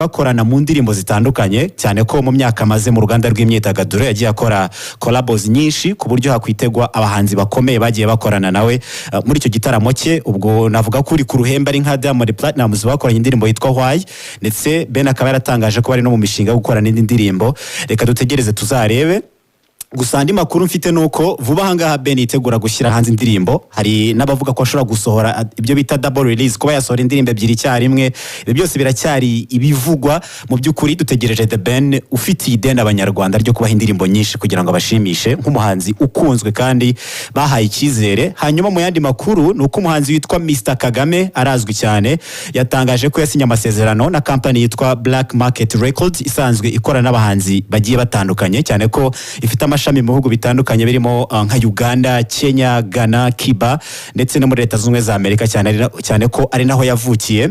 bakorana mu ndirimbo zitandukanye cyane ko mu myaka maze mu ruganda rw'imyidagaduro yagiye akora collabos nyinshi ku buryo hakwitegwa abahanzi bakomeye bagiye bakorana nawe muri icyo gitaramo cye. Ubwo navuga ko uri ku ruhembe ari nka Diamond Platnumz bakoranye indirimbo yitwa Why, ndetse Ben akaba yaratangaje ko bari no mu mishinga yo gukora n'indi ndirimbo. Reka dutegereze tuzarebe. Gusa andi makuru mfite nuko vuba hangaha Ben yitegura gushyira hanze indirimbo. Hari n'abavuga ko ashobora gusohora ibyo bita double release, kuba yasohora indirimbo ebyiri cyarimwe. Ibi byose biracyari ibivugwa. Mu by'ukuri dutegereje The Ben ufitiye ideni abanyarwanda ryo kubaha indirimbo nyinshi kugira ngo abashimishe nk'umuhanzi ukunzwe kandi bahaye icyizere. Hanyuma mu yandi makuru nuko umuhanzi witwa Mr Kagame arazwi cyane, yatangaje ko yasinye amasezerano na company yitwa Black Market Records isanzwe ikora n'abahanzi bagiye batandukanye, cyane ko ifite amashami mu bihugu bitandukanye birimo nka Uganda, Kenya, Ghana, Cuba ndetse no muri Leta Zunze za Amerika, cyane ko ari naho yavukiye.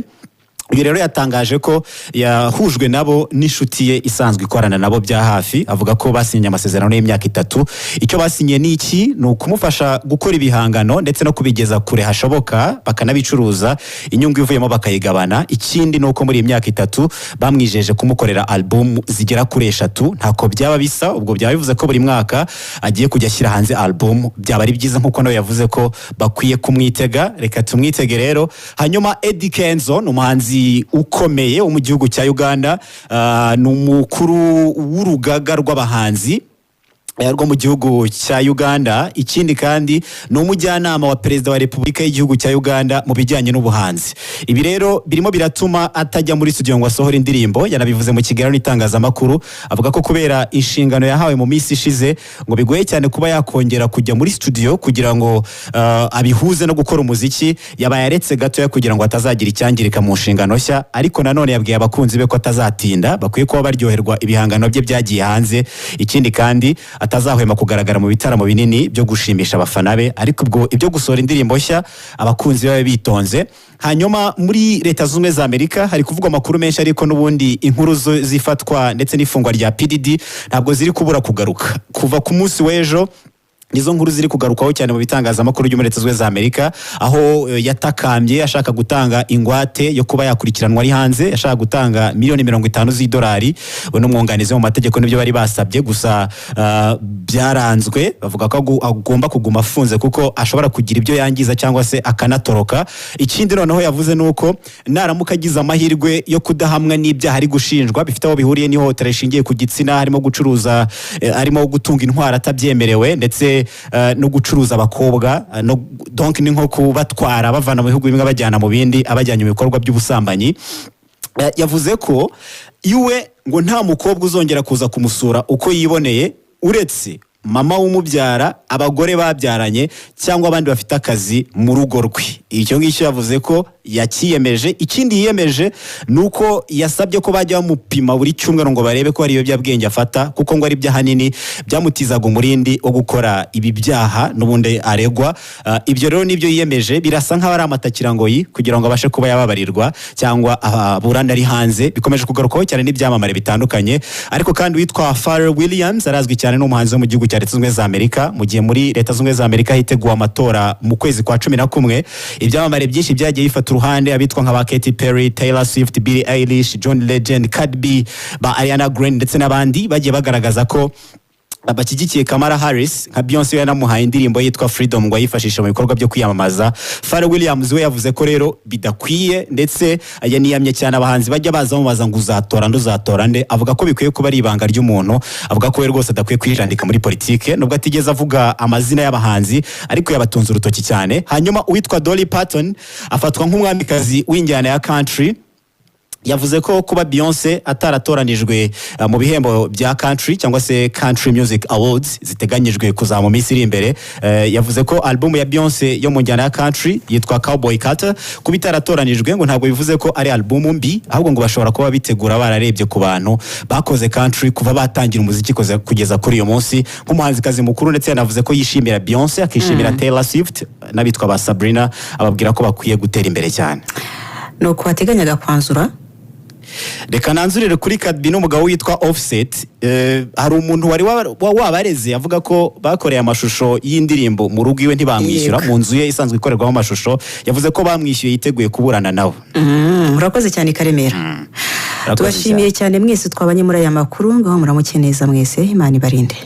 Uyu rero yatangaje ko yahujwe nabo n'inshuti ye isanzwe ikorana nabo bya hafi. Avuga ko basinye amasezerano y'imyaka 3. Icyo basinye ni iki? Ni ukumufasha gukora ibihangano ndetse no kubigeza kure hashoboka, bakanabicuruza, inyungu ivuyemo bakayigabana. Ikindi ni uko muri imyaka 3 bamwijeje kumukorera album zigera kuri 3. Ntako byaba bisa, ubwo byaba bivuze ko buri mwaka agiye kujya ashyira hanze album. Byaba ari byiza nkuko nawe yavuze ko bakwiye kumwitega. Reka tumwitege rero. Hanyuma Eddy Kenzo n'umuhanzi ukomeye wo mu gihugu cya Uganda, n'umukuru w'urugaga rw'abahanzi rwo mu gihugu cya Uganda. Ikindi kandi ni umujyanama wa Perezida wa Repubulika y'igihugu cya Uganda mu bijyanye n'ubuhanzi. Ibi rero birimo biratuma atajya muri studio ngo asohore indirimbo. Yanabivuze mu kiganiro n'itangazamakuru, avuga ko kubera inshingano yahawe mu minsi ishize ngo bigoye cyane kuba yakongera kujya muri studio kugira ngo abihuze no gukora umuziki. Yabaye yaretse gato kugira ngo atazagira icyangirika mu nshingano nshya, ariko nanone yabwiye abakunzi be ko atazatinda, bakwiye kuba baryoherwa ibihangano bye byagiye hanze. Ikindi kandi atazahwema kugaragara mu bitaramo binini byo gushimisha abafana be, ariko ubwo ibyo gusohora indirimbo nshya abakunzi babe bitonze. Hanyuma muri Leta Zunze za Amerika hari kuvugwa amakuru menshi, ariko n'ubundi inkuru zifatwa ndetse n'ifungwa rya PDD ntabwo ziri kubura kugaruka. Kuva ku munsi w'ejo nizo nkuru ziri kugarukaho cyane mu bitangazamakuru byo muri Leta Zunze za Amerika, aho yatakambye ashaka gutanga ingwate yo kuba yakurikiranwa ari hanze. Ashaka gutanga $50,000 z'idolari. Bone umwunganizi mu mategeko nibyo bari basabye, gusa byaranzwe. Bavuga ko agomba kuguma afunze kuko ashobora kugira ibyo yangiza cyangwa se akanatoroka. Ikindi noneho yavuze nuko naramuka agize amahirwe yo kudahamwa n'ibyaha ari gushinjwa bifite aho bihuriye n'ihohotera rishingiye ku gitsina, harimo gucuruza, harimo gutunga intwara atabyemerewe ndetse no gucuruza abakobwa, no donc ni nko kubatwara bavana mu bihugu bimwe bajyana mu bindi, abajyanye mu bikorwa by'ubusambanyi. Yavuze ko iwe ngo nta mukobwa uzongera kuza kumusura uko yiboneye uretse mama w'umubyara, abagore babyaranye cyangwa abandi bafite akazi mu rugo rwe. Icyo ngicyo yavuze ko yakiyemeje. Ikindi yiyemeje nuko yasabye ko bajya bamupima buri cyumweru ngo barebe ko hari ibiyobyabwenge afata, kuko ngo ari byahanini byamutizaga umurindi wo gukora ibi byaha n'ubundi aregwa. Ibyo rero nibyo yiyemeje. Birasa nk'abari amatakirangoyi kugira ngo abashe kuba yababarirwa cyangwa aburana ari hanze. Bikomeje kugarukaho cyane n'ibyamamare bitandukanye, ariko kandi witwa Pharrell Williams arazwi cyane n'umuhanzi wo mu gihugu cya Leta Zunze za Amerika. Mu gihe muri Leta Zunze za Amerika hiteguwe amatora mu kwezi kwa 11, ibyamamare byinshi byagiye bifata uruhande, abitwa nka ba Katy Perry, Taylor Swift, Billie Eilish, John Legend, Cardi B, ba Ariana Grande ndetse n'abandi bagiye bagaragaza ko abakigikiye Kamala Harris. Nka Beyonce yanamuhaye indirimbo yitwa Freedom ngo yifashishe mu bikorwa byo kwiyamamaza. Pharrell Williams we yavuze ko rero bidakwiye, ndetse yaniyamye cyane abahanzi bajya baza mubaza ngo uzatora nde. Avuga ko bikwiye kuba ari ibanga ry'umuntu. Avuga ko we rwose adakwiye kwijandika muri politike, nubwo atigeze avuga amazina y'abahanzi, ariko yabatunze urutoki cyane. Hanyuma uwitwa Dolly Parton afatwa nk'umwamikazi w'injyana ya country. Yavuze ko kuba Beyonce ataratoranijwe mu bihembo bya country cyangwa se Country Music Awards ziteganyijwe kuzaba mu minsi iri imbere, yavuze ko album ya Beyonce yo mu njyana ya country yitwa Cowboy Carter kuba itaratoranijwe ngo ntabwo bivuze ko ari album mbi, ahubwo ngo bashobora kuba bitegura bararebye ku bantu bakoze country kuva batangira umuziki kugeza kuri uyu munsi. Nk'umuhanzikazi mukuru ndetse yanavuze ko yishimira Beyonce, akishimira Taylor Swift n'abitwa ba Sabrina, ababwira ko bakwiye gutera imbere cyane. No kubateganyaga kwanzura. Reka nanzurire kuri Kadbi n'umugabo witwa Offset. Hari umuntu wari wabareze avuga ko bakoreye amashusho y'indirimbo mu rugo iwe ntibamwishyura, mu nzu ye isanzwe ikorerwamo amashusho. Yavuze ko bamwishyuye yiteguye kuburana nawe. Urakoze cyane Karemera. tubashimiye cyane mwese twabanye muri aya makuru ngaho muramuke neza mwese Imana ibarinde.